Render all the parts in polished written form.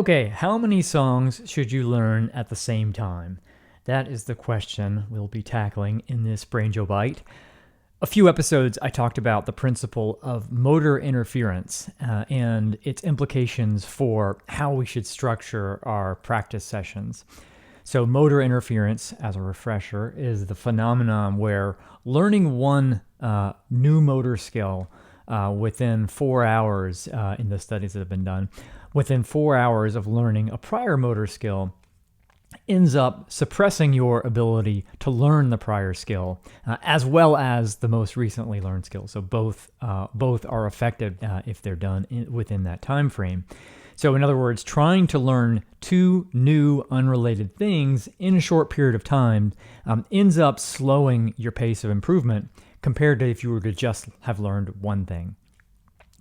Okay, how many songs should you learn at the same time? That is the question we'll be tackling in this Brainjo Bite. A few episodes I talked about the principle of motor interference and its implications for how we should structure our practice sessions. So motor interference, as a refresher, is the phenomenon where learning one new motor skill within 4 hours, in the studies that have been done, within 4 hours of learning a prior motor skill ends up suppressing your ability to learn the prior skill, as well as the most recently learned skill. So both are affected if they're done within that time frame. So in other words, trying to learn two new unrelated things in a short period of time ends up slowing your pace of improvement compared to if you were to just have learned one thing.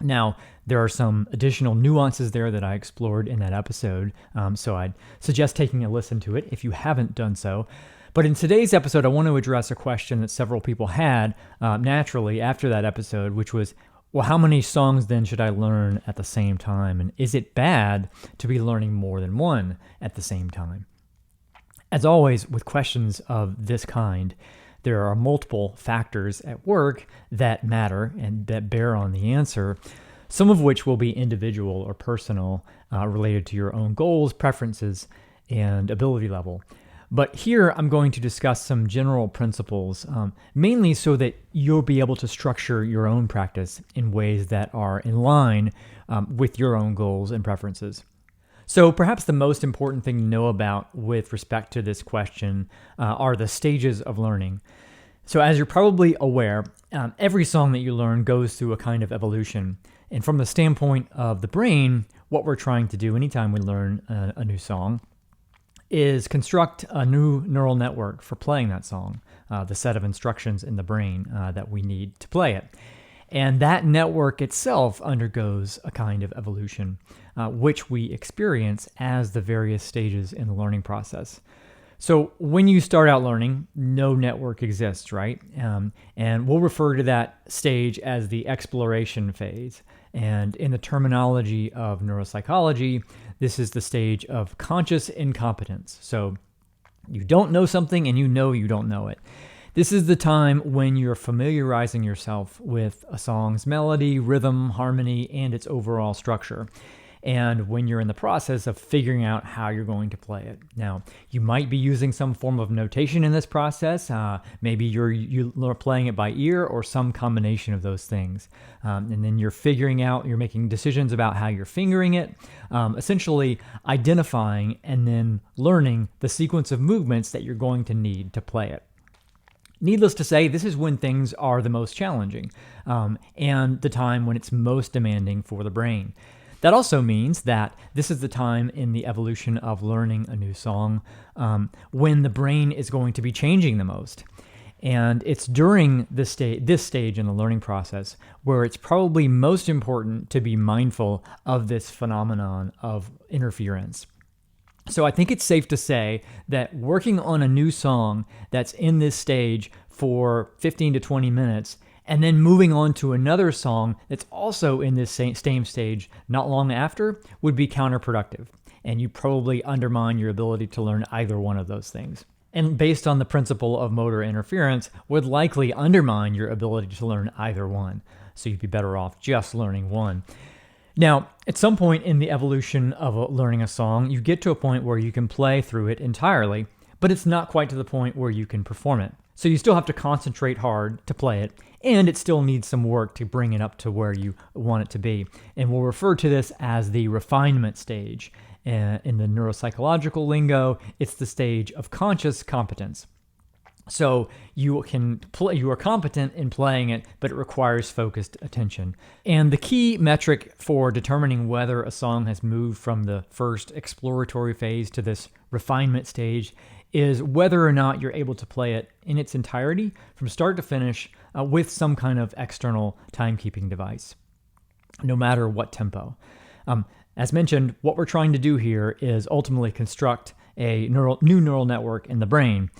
Now, there are some additional nuances there that I explored in that episode, so I'd suggest taking a listen to it if you haven't done so. But in today's episode, I want to address a question that several people had naturally after that episode, which was, well, how many songs then should I learn at the same time? And is it bad to be learning more than one at the same time? As always, with questions of this kind, there are multiple factors at work that matter and that bear on the answer, some of which will be individual or personal, related to your own goals, preferences, and ability level. But here I'm going to discuss some general principles, mainly so that you'll be able to structure your own practice in ways that are in line with your own goals and preferences. So perhaps the most important thing to know about with respect to this question are the stages of learning. So as you're probably aware, every song that you learn goes through a kind of evolution. And from the standpoint of the brain, what we're trying to do anytime we learn a new song is construct a new neural network for playing that song, the set of instructions in the brain that we need to play it. And that network itself undergoes a kind of evolution, which we experience as the various stages in the learning process. So when you start out learning, no network exists, right? And we'll refer to that stage as the exploration phase. And in the terminology of neuropsychology, this is the stage of conscious incompetence. So you don't know something and you know you don't know it. This is the time when you're familiarizing yourself with a song's melody, rhythm, harmony, and its overall structure. And when you're in the process of figuring out how you're going to play it. Now, you might be using some form of notation in this process. Maybe you're playing it by ear or some combination of those things. And then you're making decisions about how you're fingering it, essentially identifying and then learning the sequence of movements that you're going to need to play it. Needless to say, this is when things are the most challenging and the time when it's most demanding for the brain. That also means that this is the time in the evolution of learning a new song when the brain is going to be changing the most. And it's during this stage in the learning process where it's probably most important to be mindful of this phenomenon of interference. So I think it's safe to say that working on a new song that's in this stage for 15 to 20 minutes and then moving on to another song that's also in this same stage not long after would be counterproductive. And you probably undermine your ability to learn either one of those things. And based on the principle of motor interference, would likely undermine your ability to learn either one. So you'd be better off just learning one. Now, at some point in the evolution of learning a song, you get to a point where you can play through it entirely, but it's not quite to the point where you can perform it. So you still have to concentrate hard to play it, and it still needs some work to bring it up to where you want it to be. And we'll refer to this as the refinement stage. In the neuropsychological lingo, it's the stage of conscious competence. So you are competent in playing it, but it requires focused attention. And the key metric for determining whether a song has moved from the first exploratory phase to this refinement stage is whether or not you're able to play it in its entirety from start to finish with some kind of external timekeeping device, no matter what tempo. As mentioned, what we're trying to do here is ultimately construct a new neural network in the brain.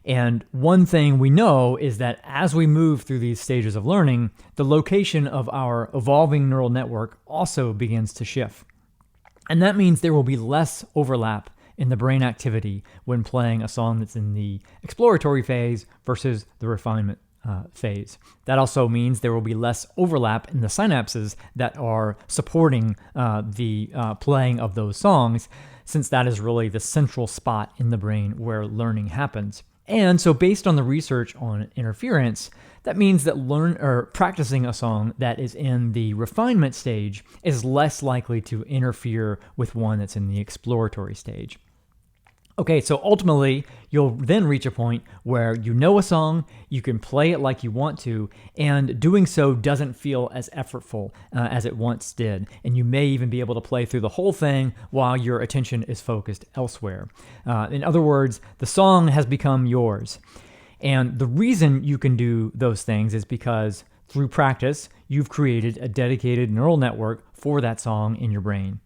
And one thing we know is that as we move through these stages of learning, the location of our evolving neural network also begins to shift. And that means there will be less overlap in the brain activity when playing a song that's in the exploratory phase versus the refinement phase. That also means there will be less overlap in the synapses that are supporting the playing of those songs, since that is really the central spot in the brain where learning happens. And so based on the research on interference, that means that practicing a song that is in the refinement stage is less likely to interfere with one that's in the exploratory stage. Okay, so ultimately, you'll then reach a point where you know a song, you can play it like you want to, and doing so doesn't feel as effortful as it once did. And you may even be able to play through the whole thing while your attention is focused elsewhere. In other words, the song has become yours. And the reason you can do those things is because through practice, you've created a dedicated neural network for that song in your brain.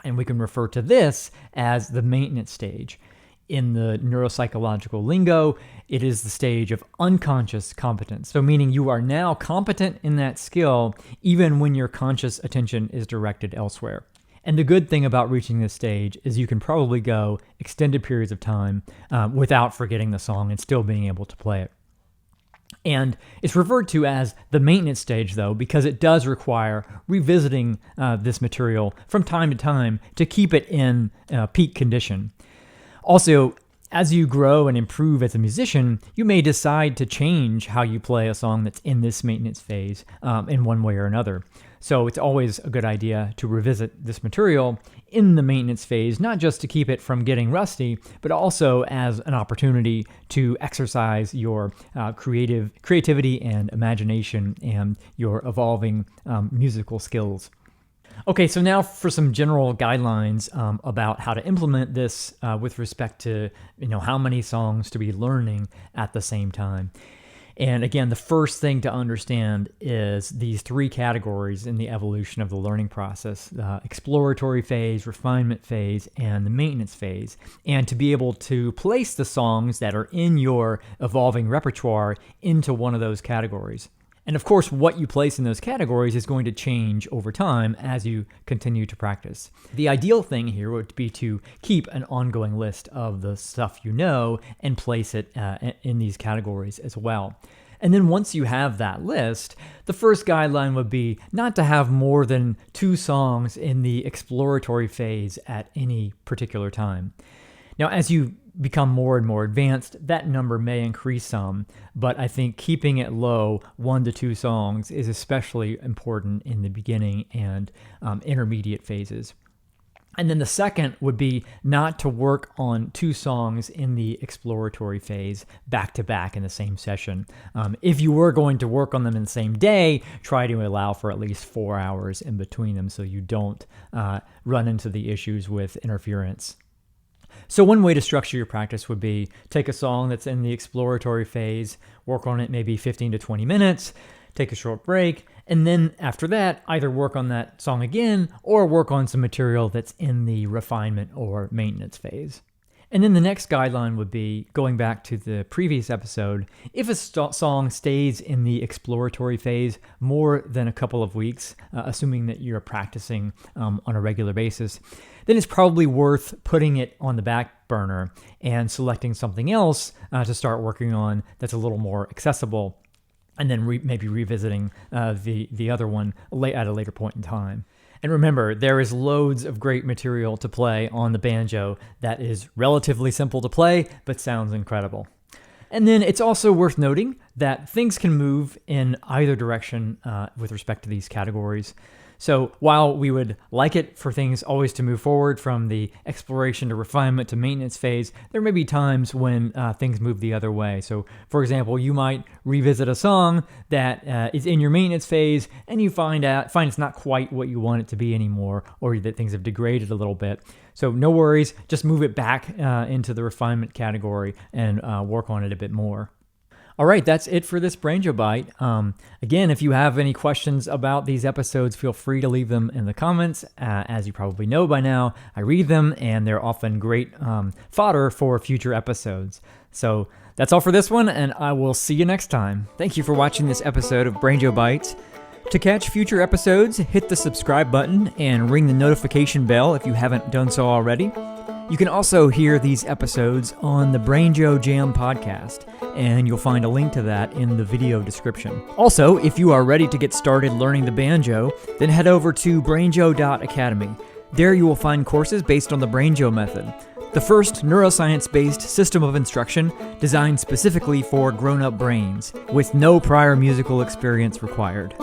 And we can refer to this as the maintenance stage. In the neuropsychological lingo, it is the stage of unconscious competence. So meaning you are now competent in that skill even when your conscious attention is directed elsewhere. And the good thing about reaching this stage is you can probably go extended periods of time without forgetting the song and still being able to play it. And it's referred to as the maintenance stage, though, because it does require revisiting this material from time to time to keep it in peak condition. Also, as you grow and improve as a musician, you may decide to change how you play a song that's in this maintenance phase in one way or another. So it's always a good idea to revisit this material in the maintenance phase, not just to keep it from getting rusty, but also as an opportunity to exercise your creativity and imagination and your evolving musical skills. Okay, so now for some general guidelines about how to implement this with respect to how many songs to be learning at the same time. And again, the first thing to understand is these three categories in the evolution of the learning process: the exploratory phase, refinement phase, and the maintenance phase. And to be able to place the songs that are in your evolving repertoire into one of those categories. And of course, what you place in those categories is going to change over time as you continue to practice. The ideal thing here would be to keep an ongoing list of the stuff you know and place it in these categories as well. And then once you have that list, the first guideline would be not to have more than 2 songs in the exploratory phase at any particular time. Now, as you become more and more advanced, that number may increase some, but I think keeping it low, 1 to 2 songs, is especially important in the beginning and intermediate phases. And then the second would be not to work on 2 songs in the exploratory phase back to back in the same session. If you were going to work on them in the same day, try to allow for at least 4 hours in between them so you don't run into the issues with interference. So one way to structure your practice would be take a song that's in the exploratory phase, work on it maybe 15 to 20 minutes, take a short break, and then after that, either work on that song again or work on some material that's in the refinement or maintenance phase. And then the next guideline would be, going back to the previous episode, if a song stays in the exploratory phase more than a couple of weeks, assuming that you're practicing on a regular basis, then it's probably worth putting it on the back burner and selecting something else to start working on that's a little more accessible, and then maybe revisiting the other one at a later point in time. And remember, there is loads of great material to play on the banjo that is relatively simple to play, but sounds incredible. And then it's also worth noting that things can move in either direction with respect to these categories. So while we would like it for things always to move forward from the exploration to refinement to maintenance phase, there may be times when things move the other way. So for example, you might revisit a song that is in your maintenance phase and you find it's not quite what you want it to be anymore, or that things have degraded a little bit. So no worries, just move it back into the refinement category and work on it a bit more. All right, that's it for this Brainjo Bite. Again, if you have any questions about these episodes, feel free to leave them in the comments. As you probably know by now, I read them, and they're often great fodder for future episodes. So that's all for this one, and I will see you next time. Thank you for watching this episode of Brainjo Bites. To catch future episodes, hit the subscribe button and ring the notification bell if you haven't done so already. You can also hear these episodes on the Brainjo Jam podcast, and you'll find a link to that in the video description. Also, if you are ready to get started learning the banjo, then head over to brainjo.academy. There you will find courses based on the Brainjo method, the first neuroscience-based system of instruction designed specifically for grown-up brains, with no prior musical experience required.